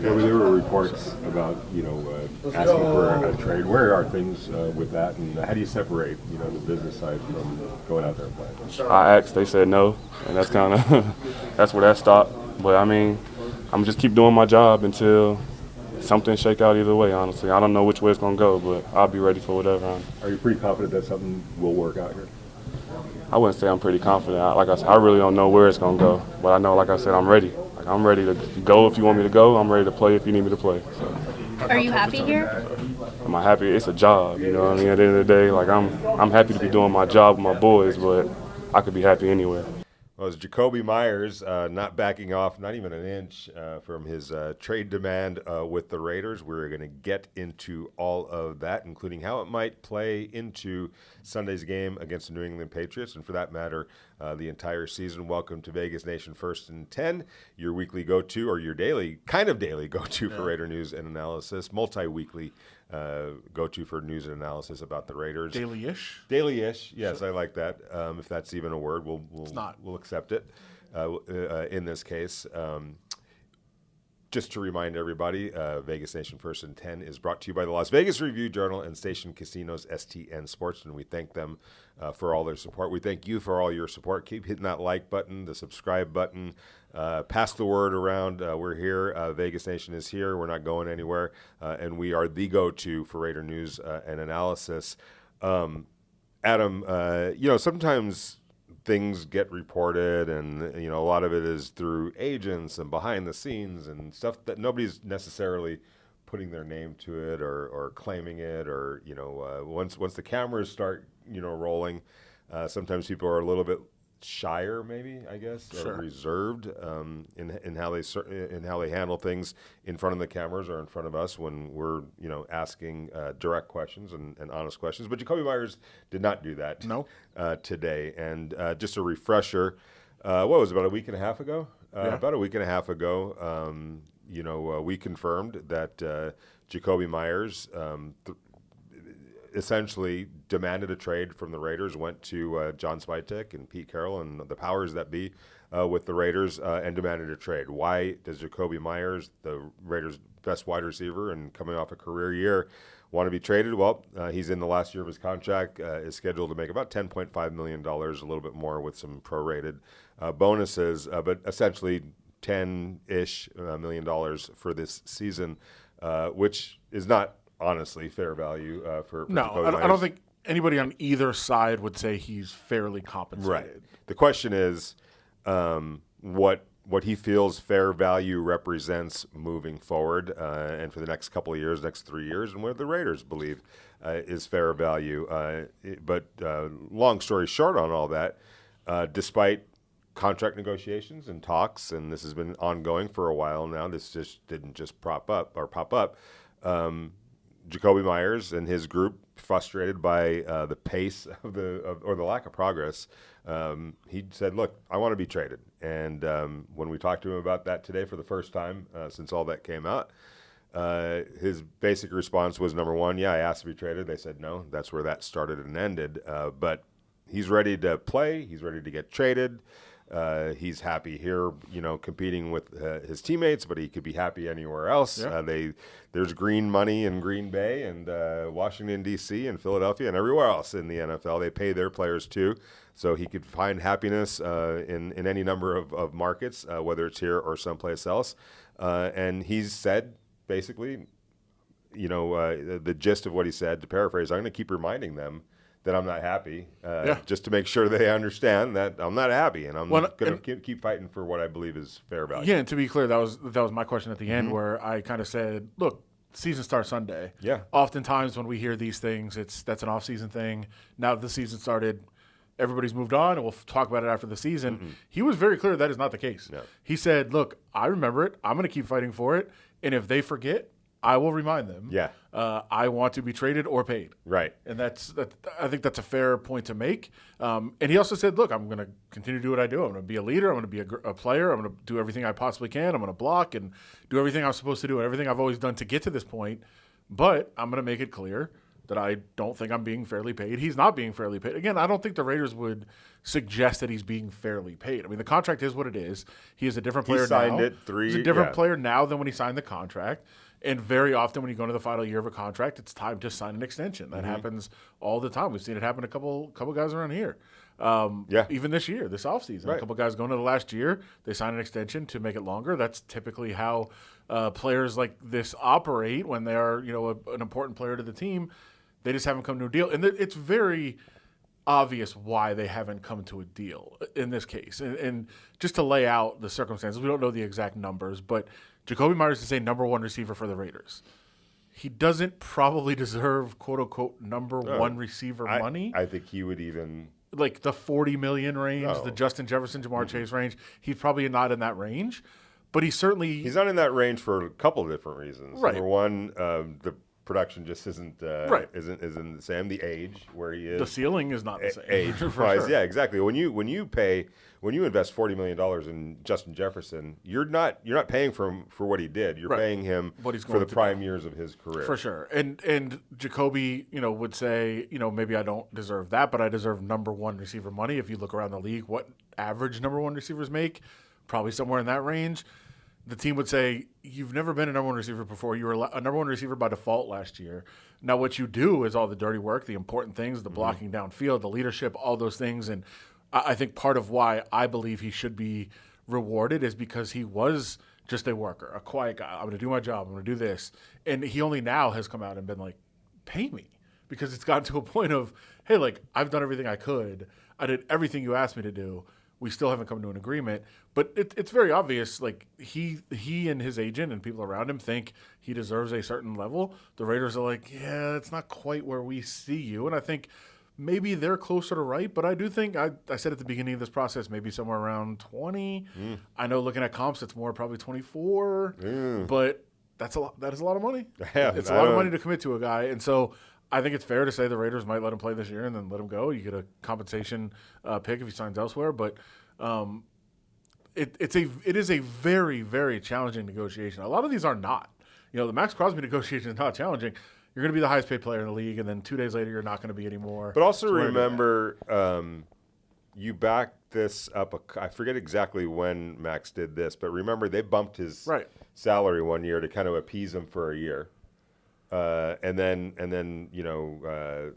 There were reports about, asking for a trade. Where are things with that, and how do you separate, the business side from going out there and playing? I asked, they said no, and that's kind of that's where that stopped. But I mean, I'm just keep doing my job until something shake out either way. Honestly, I don't know which way it's gonna go, but I'll be ready for whatever. Are you pretty confident that something will work out here? I wouldn't say I'm pretty confident. Like I said, I really don't know where it's gonna go, but I know, like I said, I'm ready. Like I'm ready to go if you want me to go. I'm ready to play if you need me to play. So. Are you happy here? Am I happy? It's a job, you know what I mean? At the end of the day, like I'm happy to be doing my job with my boys, but I could be happy anywhere. Well, it's Jakobi Meyers not backing off, not even an inch from his trade demand with the Raiders. We're going to get into all of that, including how it might play into Sunday's game against the New England Patriots, and for that matter, the entire season. Welcome to Vegas Nation First and 10, your weekly go-to, or your daily go-to for Raider news and analysis, multi-weekly go-to for news and analysis about the Raiders. Daily-ish? Daily-ish, yes, sure. I like that. If that's even a word, we'll accept it in this case. Just to remind everybody, Vegas Nation First and 10 is brought to you by the Las Vegas Review-Journal and Station Casinos STN Sports, and we thank them for all their support. We thank you for all your support. Keep hitting that like button, the subscribe button. Pass the word around. We're here. Vegas Nation is here. We're not going anywhere, and we are the go-to for Raider news and analysis. Adam, sometimes things get reported, and a lot of it is through agents and behind the scenes and stuff that nobody's necessarily putting their name to it or claiming it, or once the cameras start rolling, sometimes people are a little bit shyer, maybe, I guess, sure, or reserved in how they handle things in front of the cameras or in front of us when we're asking direct questions and honest questions. But Jakobi Meyers did not do that. No. Today. And just a refresher, what was it, about a week and a half ago? About a week and a half ago, we confirmed that Jakobi Meyers essentially demanded a trade from the Raiders, went to John Spytek and Pete Carroll and the powers that be with the Raiders and demanded a trade. Why does Jakobi Meyers, the Raiders' best wide receiver and coming off a career year, want to be traded? Well, he's in the last year of his contract, is scheduled to make about $10.5 million, a little bit more with some prorated bonuses, but essentially $10-ish million for this season, which is not honestly fair value for no, Jakobi Meyers. I don't think anybody on either side would say he's fairly compensated. Right. The question is what he feels fair value represents moving forward and for the next couple of years, next 3 years, and what the Raiders believe is fair value. But long story short on all that, despite contract negotiations and talks, and this has been ongoing for a while now, this just didn't just pop up. Jakobi Meyers and his group, frustrated by the pace of or the lack of progress, he said, "Look, I want to be traded." And when we talked to him about that today for the first time since all that came out, his basic response was, number one, I asked to be traded. They said no. That's where that started and ended. But he's ready to play. He's ready to get traded. He's happy here, competing with his teammates, but he could be happy anywhere else. Yeah. There's green money in Green Bay and Washington, D.C. and Philadelphia and everywhere else in the NFL. They pay their players too. So he could find happiness in any number of markets, whether it's here or someplace else. And he's said, basically, the gist of what he said, to paraphrase, I'm going to keep reminding them that I'm not happy, just to make sure they understand that I'm not happy, and I'm going to keep fighting for what I believe is fair value. Yeah, and to be clear, that was my question at the end, where I kind of said, look, season starts Sunday. Yeah. Oftentimes when we hear these things, that's an off-season thing. Now that the season started, everybody's moved on, and we'll talk about it after the season. Mm-hmm. He was very clear that is not the case. Yeah. He said, look, I remember it. I'm going to keep fighting for it, and if they forget, I will remind them. Yeah. I want to be traded or paid. Right. And I think that's a fair point to make. And he also said, look, I'm going to continue to do what I do. I'm going to be a leader. I'm going to be a player. I'm going to do everything I possibly can. I'm going to block and do everything I'm supposed to do and everything I've always done to get to this point. But I'm going to make it clear that I don't think I'm being fairly paid. He's not being fairly paid. Again, I don't think the Raiders would suggest that he's being fairly paid. I mean, the contract is what it is. He is a different player now. He signed it He's a different player now than when he signed the contract. And very often when you go into the final year of a contract, it's time to sign an extension. That happens all the time. We've seen it happen to a couple guys around here. Even this year, this offseason. Right. A couple guys going into the last year, they sign an extension to make it longer. That's typically how players like this operate when they are, an important player to the team. They just haven't come to a deal. And it's very obvious why they haven't come to a deal in this case. And just to lay out the circumstances, we don't know the exact numbers, but Jakobi Meyers is a number one receiver for the Raiders. He doesn't probably deserve, quote unquote, number one receiver money. I think he would even like the $40 million range, the Justin Jefferson, Jamar Chase range. He's probably not in that range, but he's not in that range for a couple of different reasons. Right. Number one, the production just isn't isn't the same. The age where he is, the ceiling is not the same. Age for sure. Yeah, exactly. When you invest $40 million in Justin Jefferson, you're not paying for what he did. You're paying him for the prime years of his career. For sure. And Jakobi, would say, maybe I don't deserve that, but I deserve number one receiver money. If you look around the league, what average number one receivers make, probably somewhere in that range. The team would say, you've never been a number one receiver before. You were a number one receiver by default last year. Now what you do is all the dirty work, the important things, the blocking downfield, the leadership, all those things. And I think part of why I believe he should be rewarded is because he was just a worker, a quiet guy. I'm going to do my job. I'm going to do this. And he only now has come out and been like, pay me. Because it's gotten to a point of, hey, I've done everything I could. I did everything you asked me to do. We still haven't come to an agreement, but it's very obvious. He and his agent and people around him think he deserves a certain level. The Raiders are like, yeah, it's not quite where we see you. And I think maybe they're closer to right, but I do think I said at the beginning of this process, maybe somewhere around 20. I know looking at comps, it's more probably 24, but that's a lot. That is a lot of money. Yeah, it's a lot of money to commit to a guy, and so. I think it's fair to say the Raiders might let him play this year and then let him go. You get a compensation pick if he signs elsewhere, but it is a very, very challenging negotiation. A lot of these are not. The Max Crosby negotiation is not challenging. You're going to be the highest paid player in the league, and then 2 days later you're not going to be anymore. But also remember, you backed this up. I forget exactly when Max did this, but remember they bumped his salary one year to kind of appease him for a year. And then,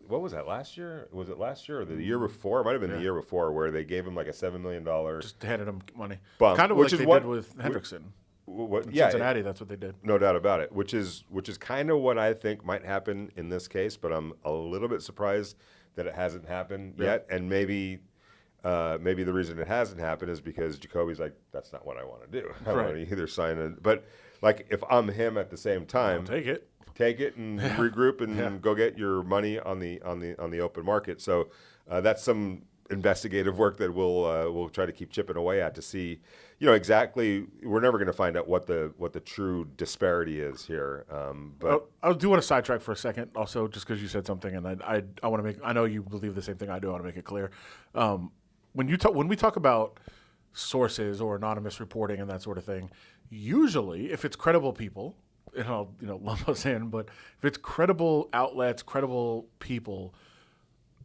what was that last year? Was it last year or the year before? It might have been the year before, where they gave him like a $7 million just handed him money, bump, kind of like they did with Hendrickson. Cincinnati, that's what they did. No doubt about it. Which is kind of what I think might happen in this case, but I'm a little bit surprised that it hasn't happened yet. And maybe the reason it hasn't happened is because Jacoby's like, that's not what I want to do. I want to either sign it, but if I'm him at the same time, take it and regroup and go get your money on the open market. So that's some investigative work that we'll try to keep chipping away at to see, exactly. We're never going to find out what the true disparity is here. But I do want to sidetrack for a second, also, just because you said something, and I want to make. I know you believe the same thing I do. I want to make it clear. When we talk about sources or anonymous reporting and that sort of thing, usually if it's credible people. And I'll lump us in, but if it's credible outlets, credible people,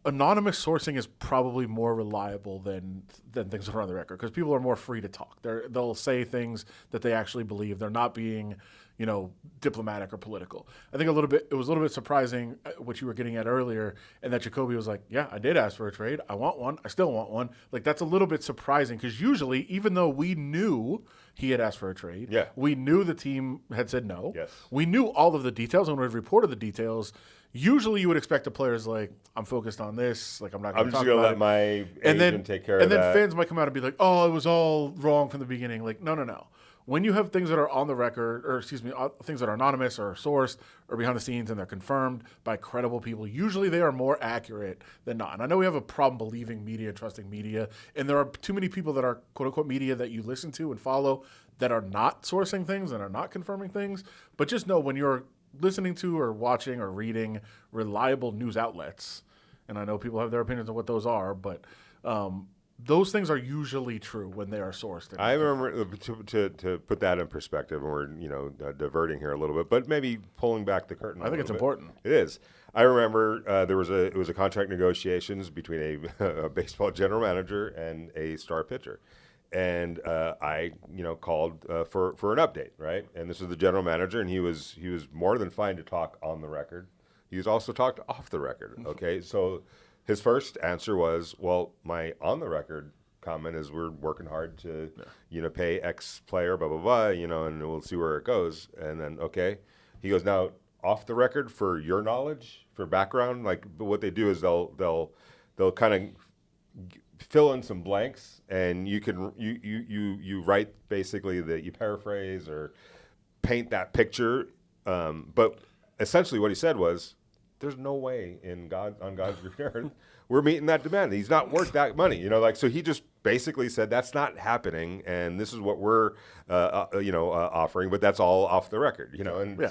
anonymous sourcing is probably more reliable than things that are on the record because people are more free to talk. They'll say things that they actually believe. They're not being, diplomatic or political. I think it was a little bit surprising what you were getting at earlier, and that Jakobi was like, yeah, I did ask for a trade. I want one. I still want one. That's a little bit surprising because usually, even though we knew he had asked for a trade, we knew the team had said no. Yes. We knew all of the details, and when we reported the details, usually you would expect the players I'm focused on this. I'm not going to talk about it. I'm just going to let my agent take care of that. And then fans might come out and be like, oh, it was all wrong from the beginning. No. When you have things that are on the record, or things that are anonymous or sourced or behind the scenes and they're confirmed by credible people, usually they are more accurate than not. And I know we have a problem believing media, trusting media, and there are too many people that are quote-unquote media that you listen to and follow that are not sourcing things and are not confirming things. But just know when you're listening to or watching or reading reliable news outlets, and I know people have their opinions on what those are, but those things are usually true when they are sourced. I remember to put that in perspective, and we're diverting here a little bit, but maybe pulling back the curtain. I think it's important. It is. I remember it was a contract negotiations between a baseball general manager and a star pitcher, and I called for an update, right? And this is the general manager, and he was more than fine to talk on the record. He was also talked off the record. Okay, so. His first answer was, well, my on-the-record comment is we're working hard to, pay X player, blah, blah, blah, and we'll see where it goes. And then, okay. He goes, now, off the record, for your knowledge, for background, like what they do is they'll kind of fill in some blanks, and you write basically you paraphrase or paint that picture. But essentially what he said was, there's no way on God's green earth we're meeting that demand. He's not worth that money, so he just basically said that's not happening, and this is what we're, offering, but that's all off the record,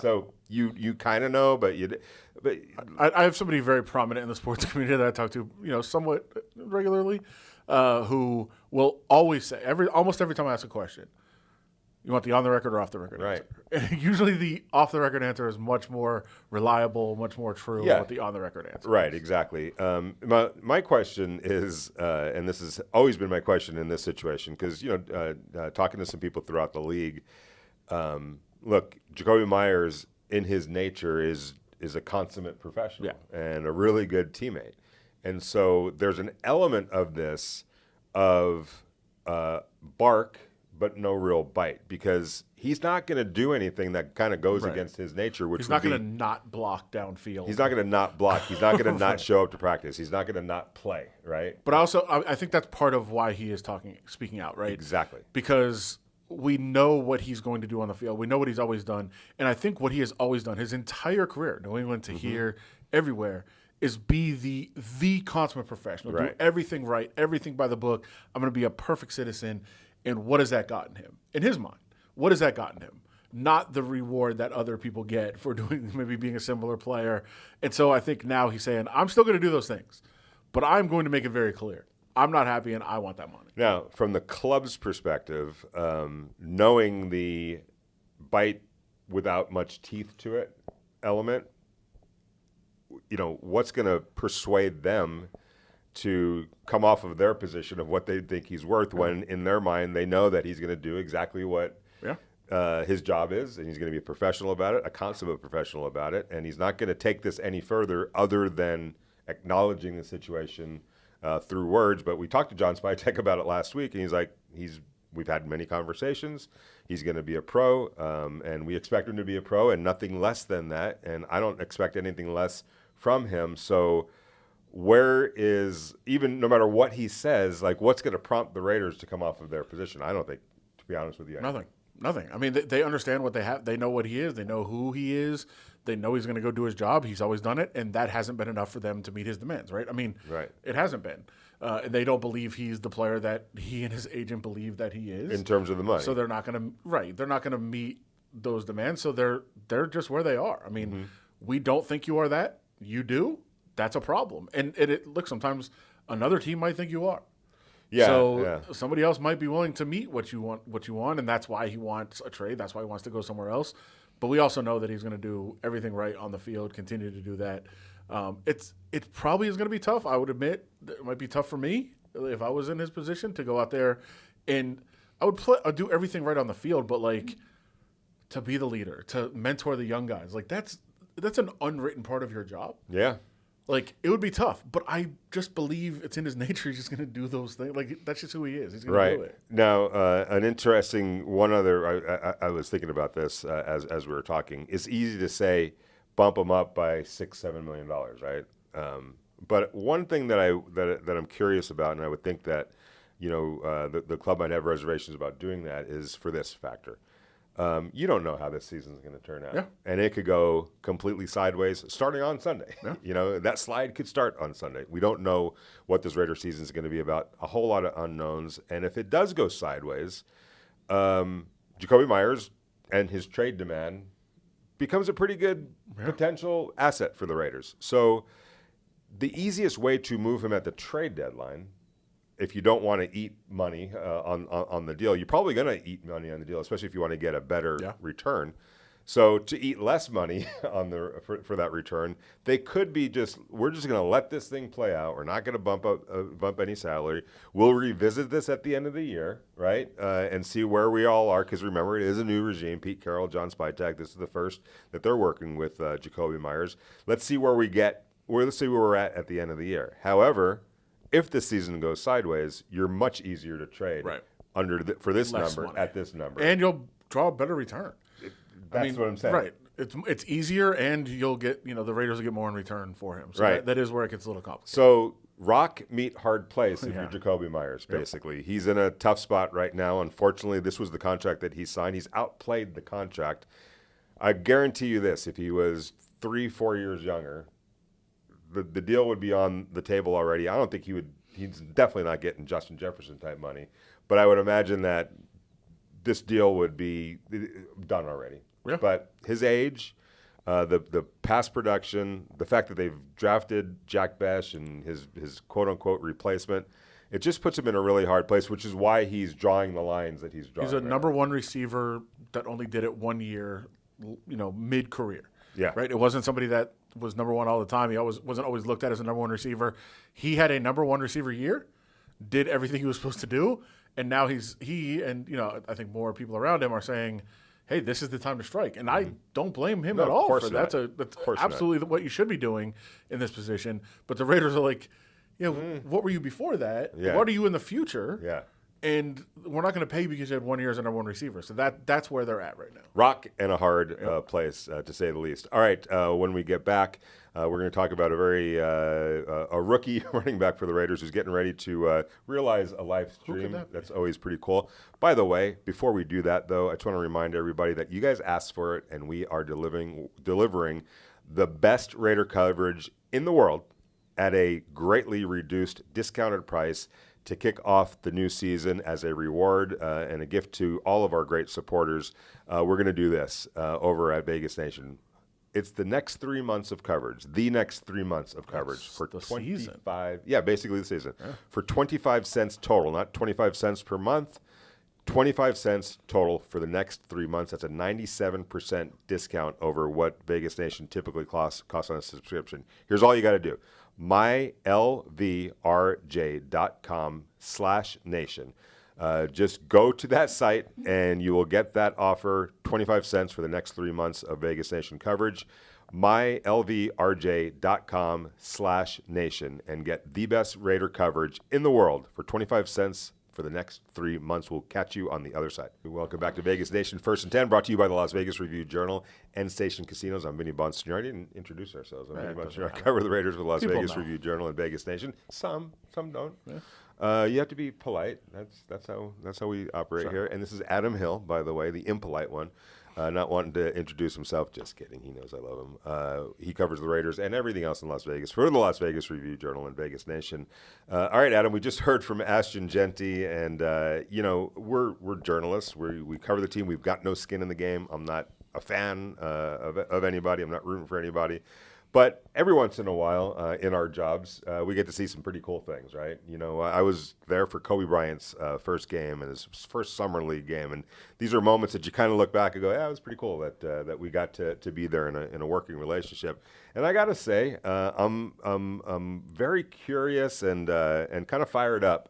So you kind of know, but I have somebody very prominent in the sports community that I talk to, somewhat regularly, who will always say almost every time I ask a question, you want the on-the-record or off-the-record right. answer? Usually the off-the-record answer is much more reliable, much more true than what the on-the-record answer Right, is. exactly. My question is, and this has always been my question in this situation, because, talking to some people throughout the league, look, Jakobi Meyers, in his nature, is a consummate professional and a really good teammate. And so there's an element of this of bark, but no real bite, because he's not going to do anything that kind of goes against his nature. Which he's not going to not block downfield. He's not going to not block. He's not going to not show up to practice. He's not going to not play, right? But also, I think that's part of why he is speaking out, right? Exactly. Because we know what he's going to do on the field. We know what he's always done. And I think what he has always done, his entire career, New England to here, everywhere, is be the consummate professional. Right. Do everything right, everything by the book. I'm going to be a perfect citizen. And what has that gotten him? In his mind, what has that gotten him? Not the reward that other people get for maybe being a similar player. And so I think now he's saying, I'm still going to do those things, but I'm going to make it very clear. I'm not happy and I want that money. Now, from the club's perspective, knowing the bite without much teeth to it element, what's going to persuade them to come off of their position of what they think he's worth when in their mind they know that he's going to do exactly what his job is, and he's going to be a professional about it, a consummate professional about it, and he's not going to take this any further other than acknowledging the situation through words. But we talked to John Spytek about it last week, and he's like, we've had many conversations. He's going to be a pro, and we expect him to be a pro and nothing less than that, and I don't expect anything less from him. So where is, even no matter what he says, like what's going to prompt the Raiders to come off of their position? I don't think, to be honest with you. Nothing. I mean, they understand what they have. They know what he is. They know who he is. They know he's going to go do his job. He's always done it, and that hasn't been enough for them to meet his demands, right? I mean, It hasn't been. They don't believe he's the player that he and his agent believe that he is. In terms of the money. So they're not going to, they're not going to meet those demands, so they're just where they are. I mean, we don't think you are that. You do. That's a problem. And look, sometimes another team might think you are. Somebody else might be willing to meet what you want, and that's why he wants a trade. That's why he wants to go somewhere else. But we also know that he's going to do everything right on the field, continue to do that. It probably is going to be tough. I would admit it might be tough for me if I was in his position to go out there, and I'd do everything right on the field, but like to be the leader, to mentor the young guys, like that's an unwritten part of your job. Yeah. Like, it would be tough, but I just believe it's in his nature. He's just going to do those things. Like, that's just who he is. He's going to do it. Now, an interesting one other, I was thinking about this as we were talking. It's easy to say bump him up by $6-7 million, right? But one thing that I'm curious about, and I would think that the club might have reservations about doing that, is for this factor. You don't know how this season is going to turn out. And it could go completely sideways starting on Sunday. That slide could start on Sunday. We don't know what this Raider season is going to be about. A whole lot of unknowns. And if it does go sideways, Jakobi Meyers and his trade demand becomes a pretty good potential asset for the Raiders. So the easiest way to move him at the trade deadline if you don't want to eat money on the deal, you're probably going to eat money on the deal, especially if you want to get a better return. So to eat less money for that return, they could be we're just going to let this thing play out. We're not going to bump any salary. We'll revisit this at the end of the year, right, and see where we all are. Because remember, it is a new regime. Pete Carroll, John Spytek. This is the first that they're working with Jakobi Meyers. Let's see where let's see where we're at the end of the year. However, if the season goes sideways, you're much easier to trade for this Less number money. at this number, and you'll draw a better return. That's what I'm saying. Right. It's easier, and you'll get the Raiders will get more in return for him. So right. that is where it gets a little complicated. So rock meet hard place if you're Jakobi Meyers. Basically, he's in a tough spot right now. Unfortunately, this was the contract that he signed. He's outplayed the contract. I guarantee you this: if he was 3-4 years younger, the deal would be on the table already. I don't think he would. He's definitely not getting Justin Jefferson type money, but I would imagine that this deal would be done already. Yeah. But his age, the past production, the fact that they've drafted Jack Besh and his quote-unquote replacement, it just puts him in a really hard place, which is why he's drawing the lines that he's drawing. He's a number one receiver that only did it 1 year, mid-career. Yeah. Right? It wasn't somebody that was number one all the time. He wasn't always looked at as a number one receiver. He had a number one receiver year, did everything he was supposed to do, and now I think more people around him are saying, hey, this is the time to strike. And I don't blame him at all for that. That's absolutely what you should be doing in this position. But the Raiders are like, what were you before that? Yeah. What are you in the future? Yeah. And we're not going to pay you because you had 1 year as a number one receiver. So that's where they're at right now. Rock and a hard place, to say the least. All right, when we get back, we're going to talk about a rookie running back for the Raiders who's getting ready to realize a live stream. That's always pretty cool. By the way, before we do that, though, I just want to remind everybody that you guys asked for it, and we are delivering the best Raider coverage in the world at a greatly reduced, discounted price to kick off the new season as a reward and a gift to all of our great supporters. We're going to do this over at Vegas Nation. It's the next 3 months of coverage, for 25. Season. Yeah, basically the season. Yeah. For 25 cents total, not 25 cents per month. 25 cents total for the next 3 months. That's a 97% discount over what Vegas Nation typically costs on a subscription. Here's all you got to do. mylvrj.com/nation. Just go to that site and you will get that offer, 25 cents for the next 3 months of Vegas Nation coverage. mylvrj.com/nation and get the best Raider coverage in the world for 25 cents for the next 3 months. We'll catch you on the other side. Welcome back to Vegas Nation First and 10, brought to you by the Las Vegas Review-Journal and Station Casinos. I'm Vinny Bonsignore. I didn't introduce ourselves. I'm Vinny Bonsignore. I cover the Raiders with Las Vegas Review-Journal and Vegas Nation. Some don't. Yeah. You have to be polite. That's how we operate here. And this is Adam Hill, by the way, the impolite one. Not wanting to introduce himself. Just kidding. He knows I love him. He covers the Raiders and everything else in Las Vegas for the Las Vegas Review-Journal and Vegas Nation. All right, Adam, we just heard from Ashton Jeanty, and, we're journalists. We cover the team. We've got no skin in the game. I'm not a fan of anybody. I'm not rooting for anybody. But every once in a while, in our jobs, we get to see some pretty cool things, right? I was there for Kobe Bryant's first game and his first summer league game, and these are moments that you kind of look back and go, "Yeah, it was pretty cool that we got to be there in a working relationship." And I got to say, I'm very curious and kind of fired up.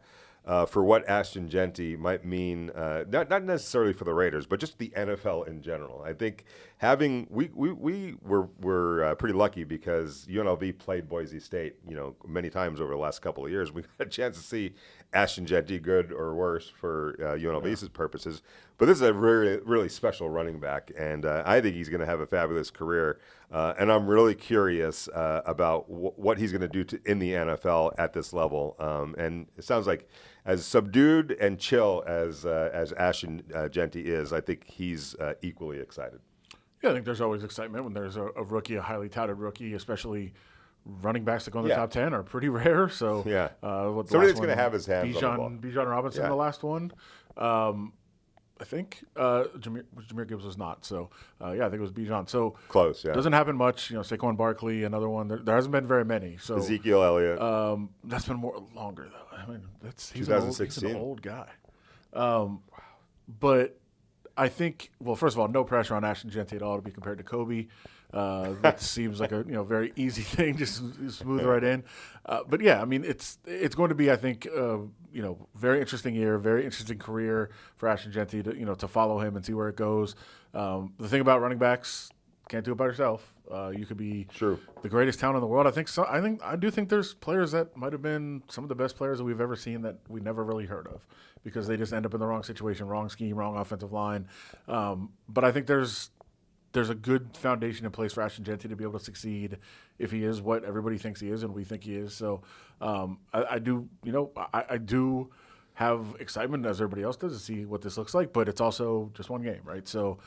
For what Ashton Jeanty might mean, not necessarily for the Raiders, but just the NFL in general. I think we were pretty lucky because UNLV played Boise State, many times over the last couple of years. We got a chance to see Ashton Jeanty, good or worse for UNLV's purposes. But this is a really, really special running back, and I think he's going to have a fabulous career. And I'm really curious about what he's going to do in the NFL at this level. And it sounds like as subdued and chill as Ashton Jeanty is, I think he's equally excited. Yeah, I think there's always excitement when there's a rookie, a highly touted rookie, especially running backs that go in the top 10 are pretty rare. So somebody that's going to have his hands on the ball. Bijan Robinson, the last one. I think. Jahmyr Gibbs was not. So, I think it was Bijan. So Close, yeah. Doesn't happen much. Saquon Barkley, another one. There hasn't been very many. So Ezekiel Elliott. That's been longer, though. I mean, he's 2016. He's an old guy. But I think, well, first of all, no pressure on Ashton Jeanty at all to be compared to Kobe. That seems like a very easy thing, just smooth right in. But yeah, I mean, it's going to be, I think, very interesting year, very interesting career for Ashton Jeanty to follow him and see where it goes. The thing about running backs, can't do it by yourself. You could be the greatest talent in the world. I do think there's players that might have been some of the best players that we've ever seen that we never really heard of because they just end up in the wrong situation, wrong scheme, wrong offensive line. But I think there's a good foundation in place for Ashton Jeanty to be able to succeed if he is what everybody thinks he is and we think he is. So I do have excitement as everybody else does to see what this looks like, but it's also just one game, right? So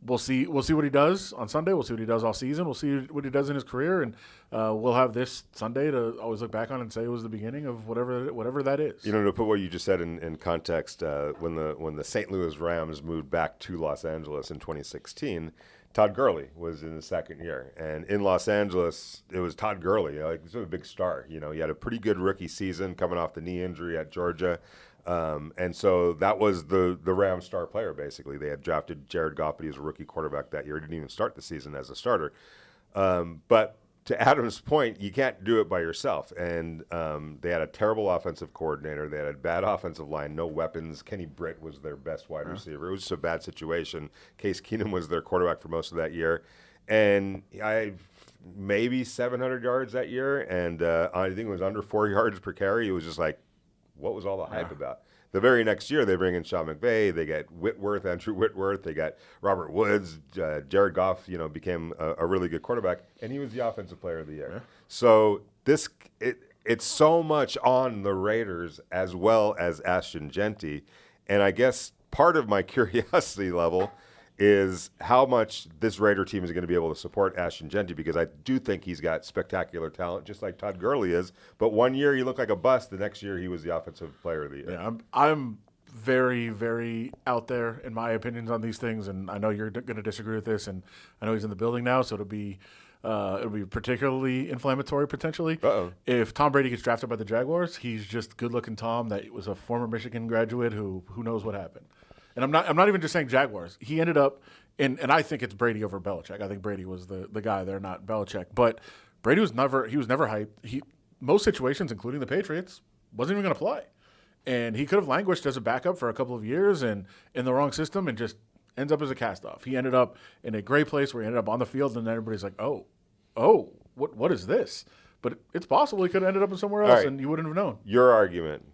we'll see what he does on Sunday. We'll see what he does all season. We'll see what he does in his career, and we'll have this Sunday to always look back on and say it was the beginning of whatever that is. To put what you just said in context, when the St. Louis Rams moved back to Los Angeles in 2016, Todd Gurley was in his second year, and in Los Angeles, it was Todd Gurley. He was a big star. He had a pretty good rookie season coming off the knee injury at Georgia, and so that was the Rams star player basically. They had drafted Jared Goff, but he was a rookie quarterback that year. He didn't even start the season as a starter, but to Adam's point, you can't do it by yourself. And they had a terrible offensive coordinator. They had a bad offensive line, no weapons. Kenny Britt was their best wide receiver. It was just a bad situation. Case Keenum was their quarterback for most of that year. And maybe 700 yards that year. And I think it was under 4 yards per carry. It was just like, what was all the hype about? The very next year, they bring in Sean McVay. They get Andrew Whitworth. They got Robert Woods. Jared Goff, became a really good quarterback, and he was the offensive player of the year. Yeah. So it's so much on the Raiders as well as Ashton Jeanty, and I guess part of my curiosity level is how much this Raider team is going to be able to support Ashton Jeanty, because I do think he's got spectacular talent, just like Todd Gurley is. But one year he looked like a bust. The next year he was the offensive player of the year. Yeah, I'm very, very out there in my opinions on these things, and I know you're going to disagree with this, and I know he's in the building now, so it'll be particularly inflammatory potentially. If Tom Brady gets drafted by the Jaguars, he's just good-looking Tom that was a former Michigan graduate who knows what happened. And I'm not even just saying Jaguars. He ended up and I think it's Brady over Belichick. I think Brady was the guy there, not Belichick. But Brady was never hyped. Most situations, including the Patriots, wasn't even going to play. And he could have languished as a backup for a couple of years and in the wrong system and just ends up as a cast-off. He ended up in a great place where he ended up on the field, and then everybody's like, oh, what is this? But it's possible he could have ended up in somewhere else, and you wouldn't have known. Your argument.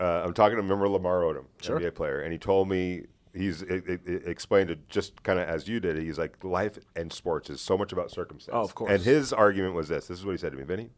I'm talking to Lamar Odom, NBA player, and he told me explained it just kind of as you did. He's like, life and sports is so much about circumstance. Oh, of course. And his argument was this. This is what he said to me, Vinny.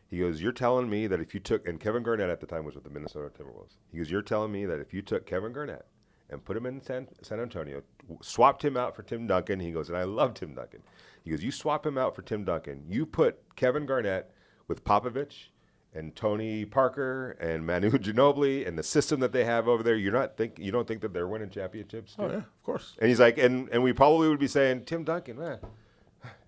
He goes, you're telling me that if you took, and Kevin Garnett at the time was with the Minnesota Timberwolves. He goes, you're telling me that if you took Kevin Garnett and put him in San Antonio, swapped him out for Tim Duncan. He goes, and I love Tim Duncan. He goes, you swap him out for Tim Duncan. You put Kevin Garnett with Popovich and Tony Parker and Manu Ginobili and the system that they have over there. You don't think that they're winning championships? Oh, yeah, of course. And he's like, and we probably would be saying, Tim Duncan, man.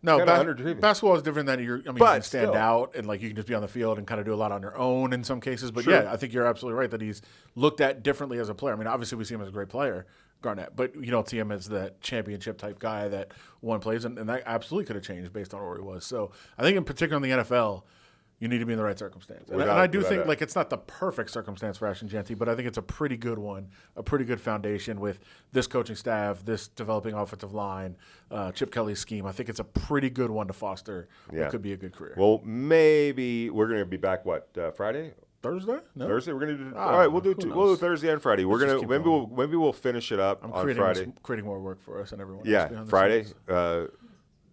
No, basketball is different than you can stand out and you can just be on the field and kind of do a lot on your own in some cases. But yeah, I think you're absolutely right that he's looked at differently as a player. I mean, obviously we see him as a great player, Garnett, but you don't see him as that championship type guy that won plays, and that absolutely could have changed based on where he was. So I think in particular in the NFL, you need to be in the right circumstance. And I do think it's not the perfect circumstance for Ashton Jeanty, but I think it's a pretty good one, a pretty good foundation with this coaching staff, this developing offensive line, Chip Kelly's scheme. I think it's a pretty good one to foster what could be a good career. Well, maybe we're going to be back, Friday? Thursday? No. Thursday? We're going to do all right, we'll do Thursday and Friday. We're going to maybe we'll finish it up on Friday. Creating more work for us and everyone. Yeah, Friday.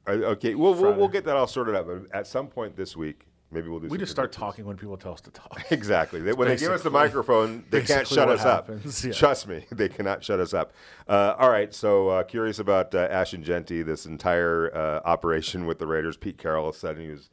Okay, we'll get that all sorted out. But at some point this week, maybe we'll do. We just start talking when people tell us to talk. Exactly. When they give us the microphone, they can't shut us up. Yeah. Trust me, they cannot shut us up. All right. So curious about Ashton Jeanty, this entire operation with the Raiders. Pete Carroll said he was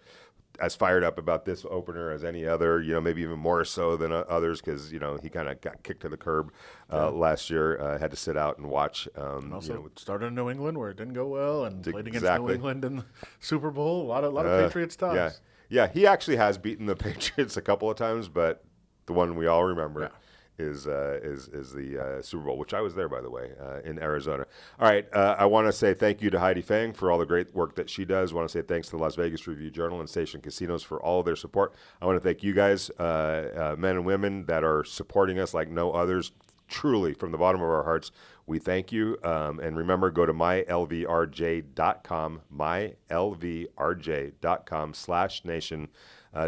as fired up about this opener as any other, maybe even more so than others because, he kind of got kicked to the curb last year, had to sit out and watch. And also started in New England where it didn't go well and played against New England in the Super Bowl. A lot of Patriots ties. Yeah, he actually has beaten the Patriots a couple of times, but the one we all remember is the Super Bowl, which I was there, by the way, in Arizona. All right, I want to say thank you to Heidi Fang for all the great work that she does. I want to say thanks to the Las Vegas Review-Journal and Station Casinos for all of their support. I want to thank you guys, men and women that are supporting us like no others. Truly, from the bottom of our hearts, we thank you. And remember, go to mylvrj.com, mylvrj.com/nation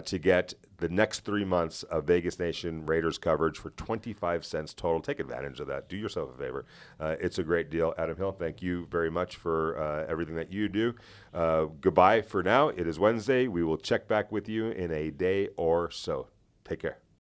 to get the next 3 months of Vegas Nation Raiders coverage for 25 cents total. Take advantage of that. Do yourself a favor. It's a great deal. Adam Hill, thank you very much for everything that you do. Goodbye for now. It is Wednesday. We will check back with you in a day or so. Take care.